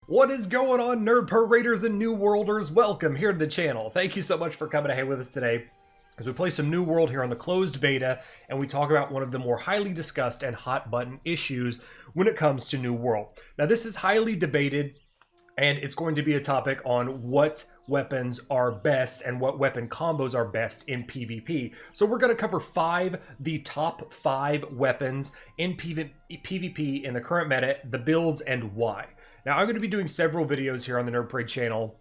What is going on, Nerd Paraders and New Worlders? Welcome here to the channel. Thank you so much for coming ahead with us today as we play some New World here on the closed beta, and we talk about one of the more highly discussed and hot button issues when it comes to New World. Now, this is highly debated, and it's going to be a topic on what weapons are best and what weapon combos are best in PvP. So we're going to cover the top 5 weapons in PvP in the current meta, the builds, and why. Now, I'm going to be doing several videos here on the Nerd Parade channel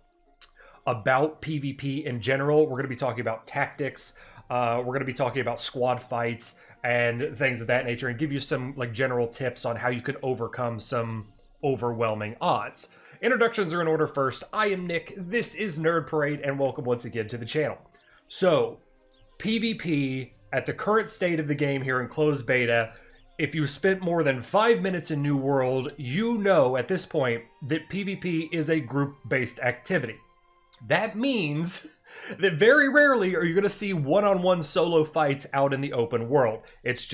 about PvP in general. We're going to be talking about tactics. We're going to be talking about squad fights and things of that nature, and give you some general tips on how you can overcome some overwhelming odds. Introductions are in order first. I am Nick, this is Nerd Parade, and welcome once again to the channel. So, PvP, at the current state of the game here in closed beta, if you spent more than 5 minutes in New World, you know at this point that PvP is a group-based activity. That means that very rarely are you going to see one-on-one solo fights out in the open world. It's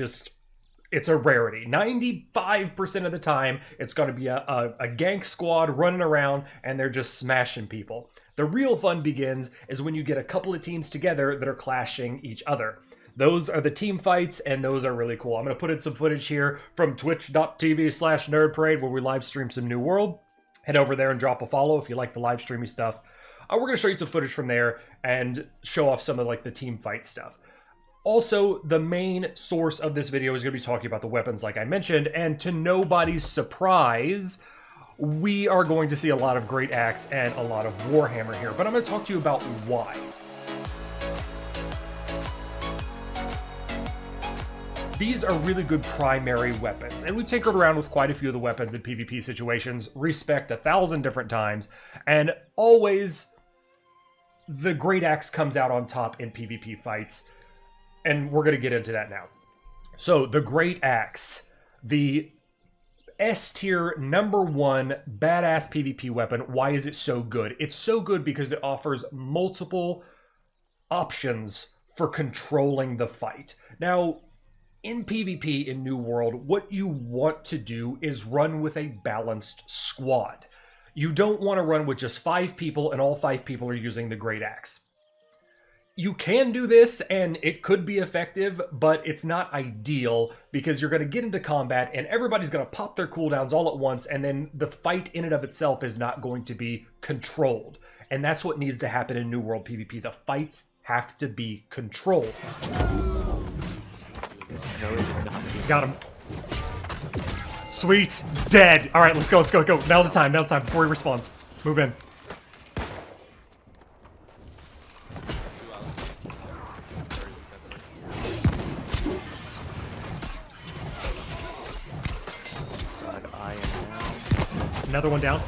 a rarity. 95% of the time, it's going to be a gank squad running around and they're just smashing people. The real fun begins is when you get a couple of teams together that are clashing each other. Those are the team fights, and those are really cool. I'm going to put in some footage here from twitch.tv/nerdparade where we live stream some New World. Head over there and drop a follow if you like the live streamy stuff. We're going to show you some footage from there and show off some of the team fight stuff. Also, the main source of this video is going to be talking about the weapons like I mentioned, and to nobody's surprise, we are going to see a lot of Great Axe and a lot of Warhammer here, but I'm going to talk to you about why. These are really good primary weapons, and we've tinkered around with quite a few of the weapons in PvP situations, respect 1,000 different times, and always the Great Axe comes out on top in PvP fights, and we're going to get into that now. So, the Great Axe, the S-tier #1 badass PvP weapon. Why is it so good? It's so good because it offers multiple options for controlling the fight. Now, in PvP in New World, what you want to do is run with a balanced squad. You don't want to run with just 5 people and all 5 people are using the Great Axe. You can do this and it could be effective, but it's not ideal because you're going to get into combat and everybody's going to pop their cooldowns all at once, and then the fight in and of itself is not going to be controlled. And that's what needs to happen in New World PvP. The fights have to be controlled. Got him. Sweet. Dead. All right, let's go. Go. Now's the time before he respawns. Move in. Another one down.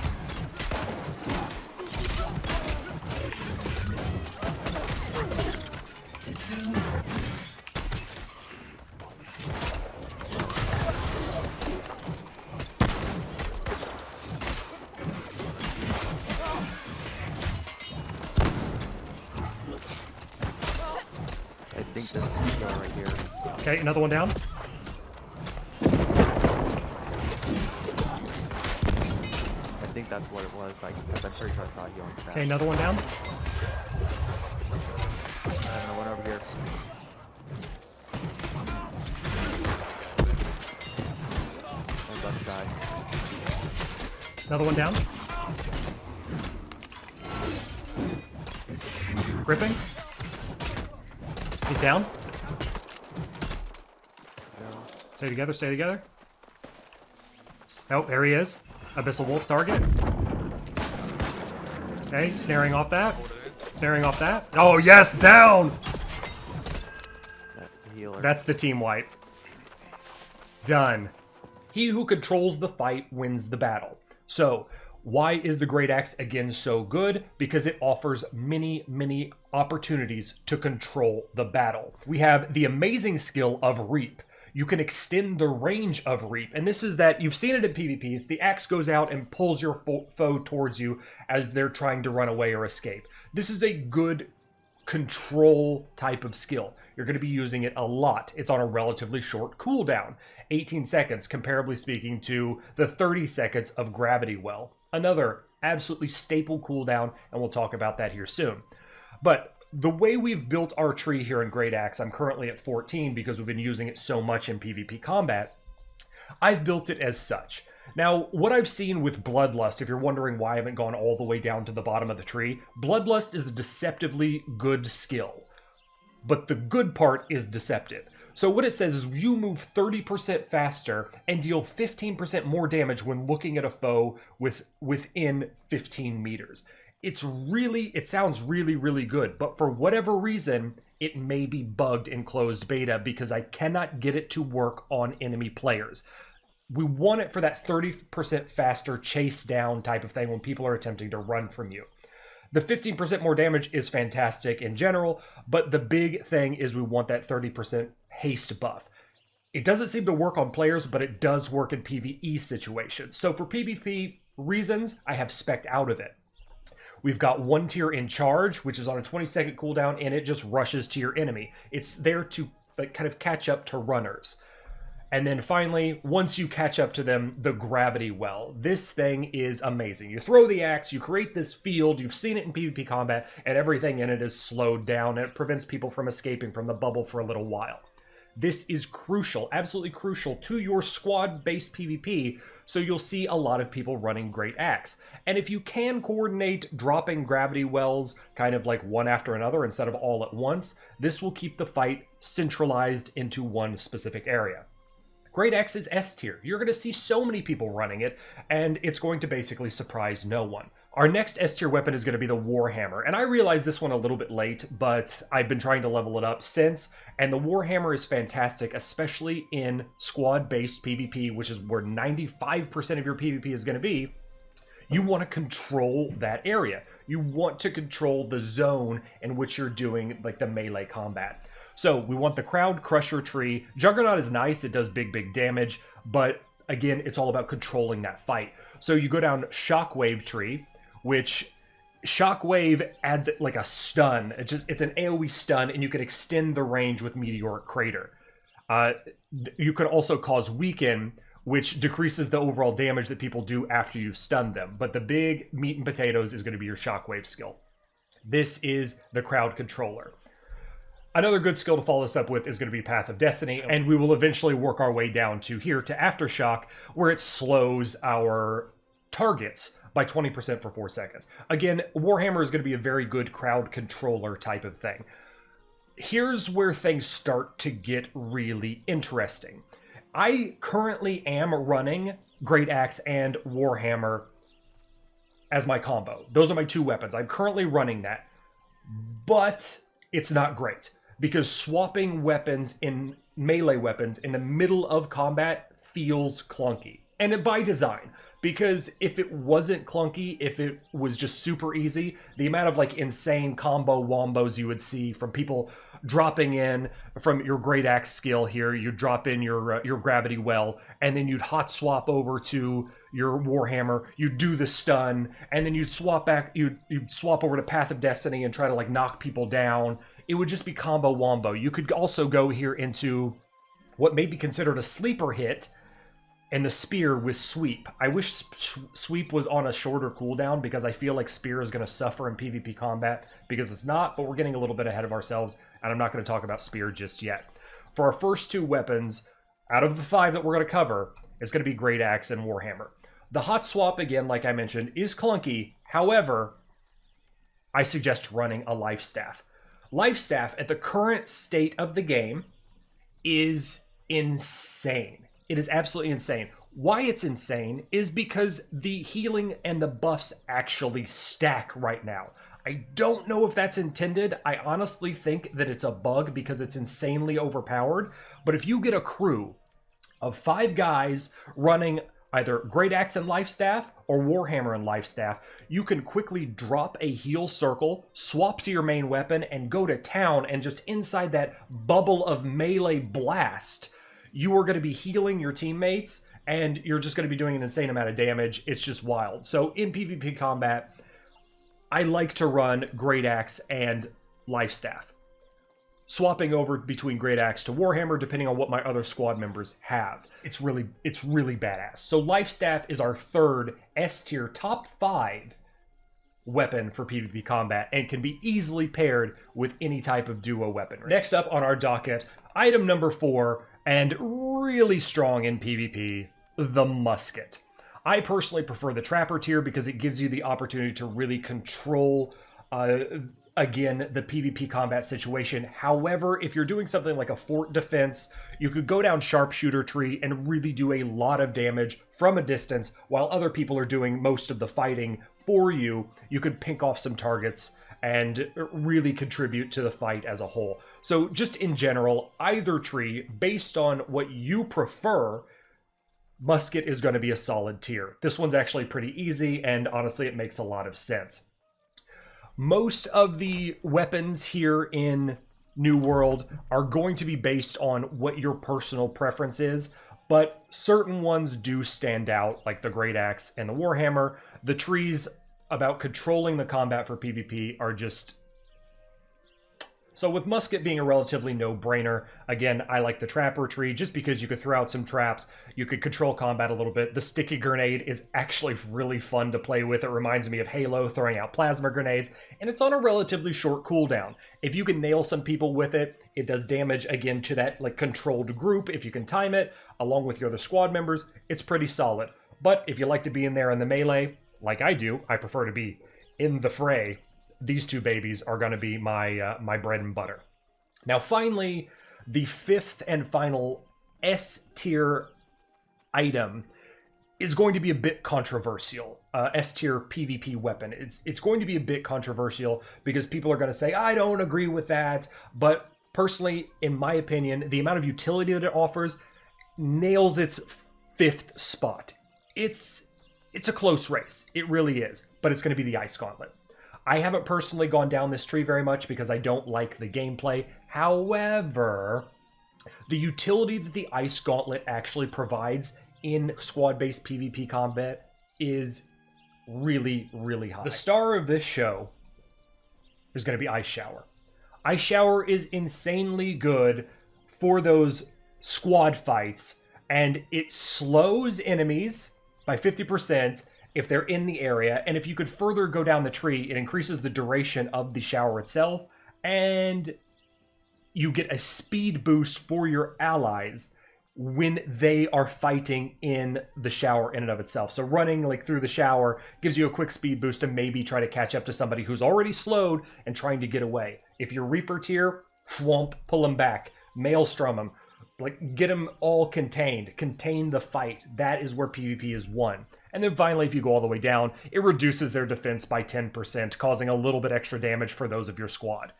I think this is right here. Okay, another one down. I think that's what it was, because I'm pretty sure I saw you on the track. Okay, another one down. And one over here. And left side. Another one down. Gripping. He's down. No. Stay together. Oh, there he is. Abyssal Wolf target. Okay, snaring off that. Oh, yes, down! That's the healer. That's the team wipe. Done. He who controls the fight wins the battle. So, why is the Great Axe again so good? Because it offers many opportunities to control the battle. We have the amazing skill of Reap. You can extend the range of Reap, and this is that, you've seen it in PvP, it's the axe goes out and pulls your foe towards you as they're trying to run away or escape. This is a good control type of skill. You're going to be using it a lot. It's on a relatively short cooldown, 18 seconds, comparably speaking to the 30 seconds of Gravity Well. another absolutely staple cooldown, and we'll talk about that here soon. But the way we've built our tree here in Great Axe, I'm currently at 14 because we've been using it so much in PvP combat. I've built it as such. Now, what I've seen with Bloodlust, if you're wondering why I haven't gone all the way down to the bottom of the tree, Bloodlust is a deceptively good skill. But the good part is deceptive. So what it says is you move 30% faster and deal 15% more damage when looking at a foe within 15 meters. It sounds really, really good, but for whatever reason, it may be bugged in closed beta because I cannot get it to work on enemy players. We want it for that 30% faster chase down type of thing when people are attempting to run from you. The 15% more damage is fantastic in general, but the big thing is we want that 30% haste buff. It doesn't seem to work on players, but it does work in PvE situations. So for PvP reasons, I have spec'd out of it. We've got 1 tier in charge, which is on a 20-second cooldown, and it just rushes to your enemy. It's there to kind of catch up to runners. And then finally, once you catch up to them, the gravity well. This thing is amazing. You throw the axe, you create this field, you've seen it in PvP combat, and everything in it is slowed down, and it prevents people from escaping from the bubble for a little while. This is crucial, absolutely crucial to your squad-based PvP, so you'll see a lot of people running Great Axe. And if you can coordinate dropping gravity wells kind of like one after another instead of all at once, this will keep the fight centralized into one specific area. Great Axe is S tier. You're going to see so many people running it, and it's going to basically surprise no one. Our next S tier weapon is going to be the Warhammer, and I realized this one a little bit late, but I've been trying to level it up since, and the Warhammer is fantastic, especially in squad-based PvP, which is where 95% of your PvP is going to be. You want to control that area. You want to control the zone in which you're doing like the melee combat. So we want the Crowd Crusher tree. Juggernaut is nice, it does big damage, but again, it's all about controlling that fight. So you go down Shockwave tree, which Shockwave adds like a stun. It's an AoE stun, and you can extend the range with Meteoric Crater. You can also cause Weaken, which decreases the overall damage that people do after you've stunned them. But the big meat and potatoes is going to be your Shockwave skill. This is the Crowd Controller. Another good skill to follow this up with is going to be Path of Destiny, and we will eventually work our way down to here to Aftershock, where it slows our targets by 20% for 4 seconds. Again, Warhammer is going to be a very good crowd controller type of thing. Here's where things start to get really interesting. I currently am running Great Axe and Warhammer as my combo. Those are my 2 weapons. I'm currently running that, but it's not great, because swapping weapons in melee weapons in the middle of combat feels clunky. And by design, because if it wasn't clunky, if it was just super easy, the amount of like insane combo wombos you would see from people dropping in from your Great Axe skill here, you drop in your gravity well, and then you'd hot swap over to your Warhammer, you do the stun, and then you'd swap back, you'd swap over to Path of Destiny and try to like knock people down. It would just be combo wombo. You could also go here into what may be considered a sleeper hit, and the spear with sweep. I wish sweep was on a shorter cooldown, because I feel like spear is going to suffer in PvP combat, because it's not, but we're getting a little bit ahead of ourselves, and I'm not going to talk about spear just yet. For our first 2 weapons, out of the 5 that we're going to cover, it's going to be Great Axe and Warhammer. The hot swap, again, like I mentioned, is clunky. However, I suggest running a Life Staff. Life Staff, at the current state of the game, is insane. It is absolutely insane. Why it's insane is because the healing and the buffs actually stack right now. I don't know if that's intended. I honestly think that it's a bug because it's insanely overpowered. But if you get a crew of 5 guys running either Great Axe and Life Staff or Warhammer and Life Staff, you can quickly drop a heal circle, swap to your main weapon, and go to town, and just inside that bubble of melee blast, you are going to be healing your teammates, and you're just going to be doing an insane amount of damage. It's just wild. So in PvP combat, I like to run Great Axe and Life Staff. swapping over between Great Axe to Warhammer depending on what my other squad members have. It's really badass. So Life Staff is our third S tier top 5 weapon for PvP combat and can be easily paired with any type of duo weaponry. Next up on our docket, item number 4, and really strong in PvP, the Musket. I personally prefer the Trapper tier because it gives you the opportunity to really control again, the PvP combat situation. However, if you're doing something like a fort defense, you could go down sharpshooter tree and really do a lot of damage from a distance while other people are doing most of the fighting for you. You could pink off some targets and really contribute to the fight as a whole. So just in general, either tree, based on what you prefer, Musket is going to be a solid tier. This one's actually pretty easy, and honestly, it makes a lot of sense. Most of the weapons here in New World are going to be based on what your personal preference is, but certain ones do stand out, like the Great Axe and the Warhammer. The trees about controlling the combat for PvP are just... So with Musket being a relatively no-brainer, again, I like the Trapper tree just because you could throw out some traps, you could control combat a little bit. The sticky grenade is actually really fun to play with. It reminds me of Halo, throwing out plasma grenades, and it's on a relatively short cooldown. If you can nail some people with it, it does damage, again, to that like controlled group. If you can time it, along with your other squad members, it's pretty solid. But if you like to be in there in the melee, like I do, I prefer to be in the fray. These two babies are going to be my my bread and butter. Now, finally, the 5th and final S tier item is going to be a bit controversial. S tier PvP weapon. It's going to be a bit controversial because people are going to say, I don't agree with that. But personally, in my opinion, the amount of utility that it offers nails its 5th spot. It's a close race. It really is. But it's going to be the Ice Gauntlet. I haven't personally gone down this tree very much because I don't like the gameplay. However, the utility that the Ice Gauntlet actually provides in squad-based PvP combat is really, really high. The star of this show is going to be Ice Shower. Ice Shower is insanely good for those squad fights, and it slows enemies by 50%, if they're in the area, and if you could further go down the tree, it increases the duration of the shower itself, and you get a speed boost for your allies when they are fighting in the shower in and of itself. So running like through the shower gives you a quick speed boost to maybe try to catch up to somebody who's already slowed and trying to get away. If you're Reaper tier, whomp, pull them back, maelstrom them, like get them all contained, contain the fight. That is where PvP is won. And then finally, if you go all the way down, it reduces their defense by 10%, causing a little bit extra damage for those of your squad.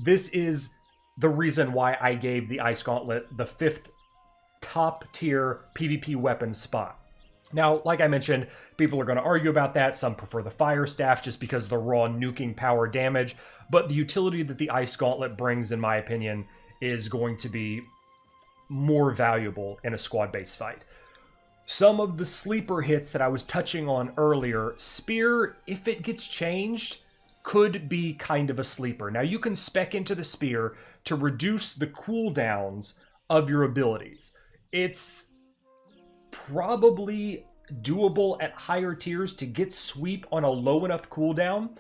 This is the reason why I gave the Ice Gauntlet the 5th top tier PvP weapon spot. Now, like I mentioned, people are going to argue about that. Some prefer the Fire Staff just because of the raw nuking power damage. But the utility that the Ice Gauntlet brings, in my opinion, is going to be more valuable in a squad-based fight. Some of the sleeper hits that I was touching on earlier, Spear, if it gets changed, could be kind of a sleeper. Now, you can spec into the Spear to reduce the cooldowns of your abilities. It's probably doable at higher tiers to get Sweep on a low enough cooldown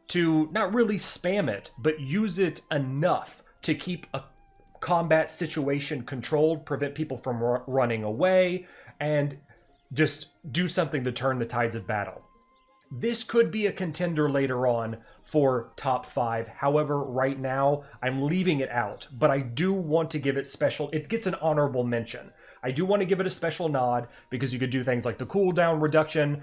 to not really spam it, but use it enough to keep a combat situation controlled, prevent people from running away, and just do something to turn the tides of battle. This could be a contender later on for top 5. However, right now, I'm leaving it out, but I do want to give it special. It gets an honorable mention. I do want to give it a special nod because you could do things like the cooldown reduction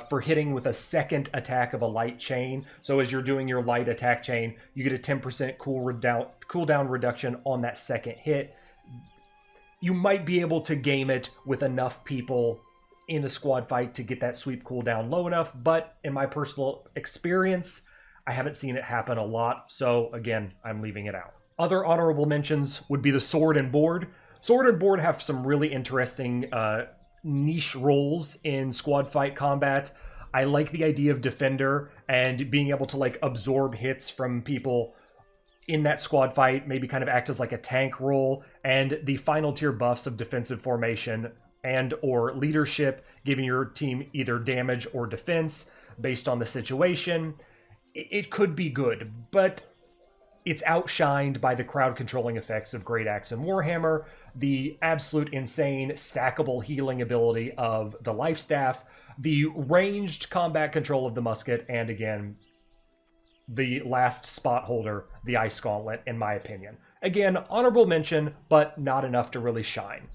for hitting with a second attack of a light chain. So as you're doing your light attack chain, you get a 10% cooldown reduction on that second hit. You might be able to game it with enough people in a squad fight to get that sweep cooldown low enough, but in my personal experience, I haven't seen it happen a lot, so again, I'm leaving it out. Other honorable mentions would be the Sword and Board. Sword and Board have some really interesting niche roles in squad fight combat. I like the idea of Defender and being able to like absorb hits from people in that squad fight, maybe kind of act as like a tank role, and the final tier buffs of defensive formation and or leadership, giving your team either damage or defense based on the situation. It could be good, but it's outshined by the crowd controlling effects of Great Axe and Warhammer, the absolute insane stackable healing ability of the Life Staff, the ranged combat control of the Musket, and again, the last spot holder, the Ice Gauntlet, in my opinion. Again, honorable mention, but not enough to really shine.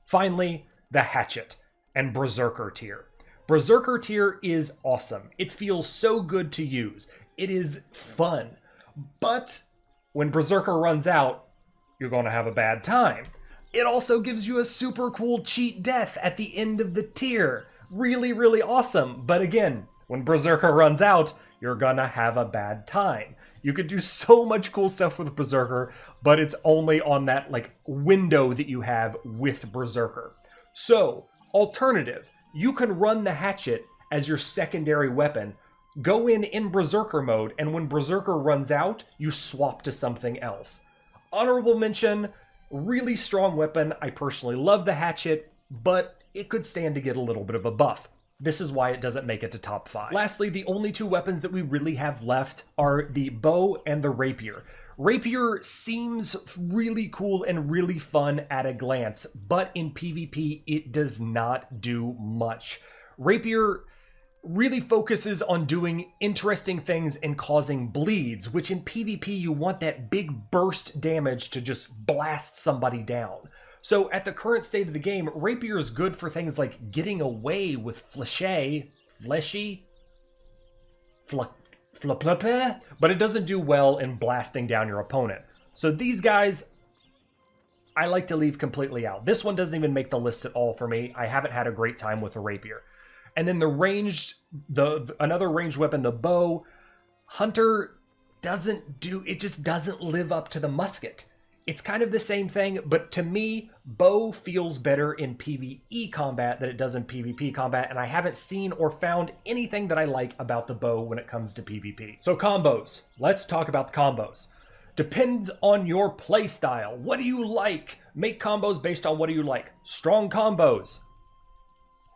Finally, the Hatchet and Berserker tier. Berserker tier is awesome. It feels so good to use. It is fun. But when Berserker runs out, you're going to have a bad time. It also gives you a super cool cheat death at the end of the tier. Really, really awesome. But again, when Berserker runs out, you're gonna have a bad time. You could do so much cool stuff with Berserker, but it's only on that like window that you have with Berserker. So, alternative, you can run the Hatchet as your secondary weapon, go in Berserker mode, and when Berserker runs out, you swap to something else. Honorable mention, really strong weapon. I personally love the Hatchet, but it could stand to get a little bit of a buff. This is why it doesn't make it to top 5. Lastly, the only two weapons that we really have left are the bow and the rapier. Rapier seems really cool and really fun at a glance, but in PvP, it does not do much. Rapier really focuses on doing interesting things and causing bleeds, which in PvP, you want that big burst damage to just blast somebody down. So at the current state of the game, Rapier is good for things like getting away with fleshy, but it doesn't do well in blasting down your opponent. So these guys, I like to leave completely out. This one doesn't even make the list at all for me. I haven't had a great time with the Rapier. And then the ranged, another ranged weapon, the bow, Hunter it just doesn't live up to the Musket. It's kind of the same thing, but to me, bow feels better in PvE combat than it does in PvP combat, and I haven't seen or found anything that I like about the bow when it comes to PvP. So combos. Let's talk about the combos. Depends on your play style. What do you like? Make combos based on what do you like. Strong combos.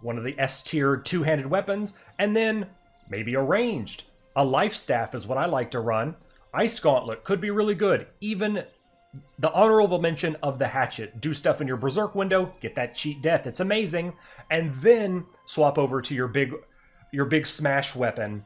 One of the S-tier two-handed weapons, and then maybe a ranged. A Life Staff is what I like to run. Ice Gauntlet could be really good. Even the honorable mention of the Hatchet. Do stuff in your Berserk window, get that cheat death, it's amazing, and then swap over to your big smash weapon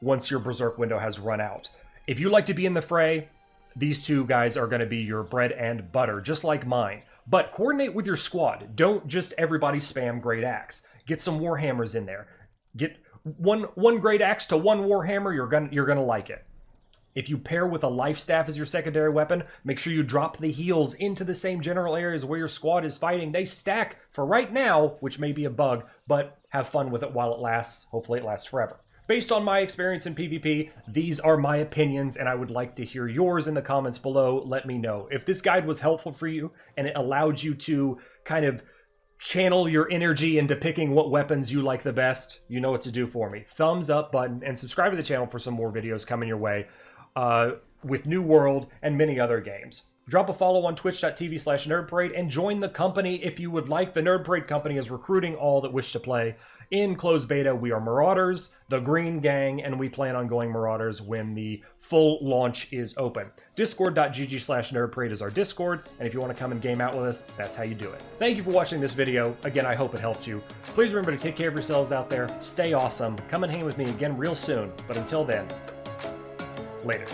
once your Berserk window has run out. If you like to be in the fray, these two guys are going to be your bread and butter, just like mine. But coordinate with your squad. Don't just everybody spam Great Axe. Get some Warhammers in there. Get one Great Axe to one Warhammer, you're gonna like it. If you pair with a Life Staff as your secondary weapon, make sure you drop the heals into the same general areas where your squad is fighting. They stack for right now, which may be a bug, but have fun with it while it lasts. Hopefully it lasts forever. Based on my experience in PvP, these are my opinions, and I would like to hear yours in the comments below. Let me know. If this guide was helpful for you, and it allowed you to kind of channel your energy into picking what weapons you like the best, you know what to do for me. Thumbs up button, and subscribe to the channel for some more videos coming your way. With New World and many other games. Drop a follow on twitch.tv/nerdparade and join the company if you would like. The Nerd Parade company is recruiting all that wish to play. In closed beta, we are Marauders, the Green Gang, and we plan on going Marauders when the full launch is open. Discord.gg/nerdparade is our Discord, and if you want to come and game out with us, that's how you do it. Thank you for watching this video. Again, I hope it helped you. Please remember to take care of yourselves out there. Stay awesome. Come and hang with me again real soon. But until then, later.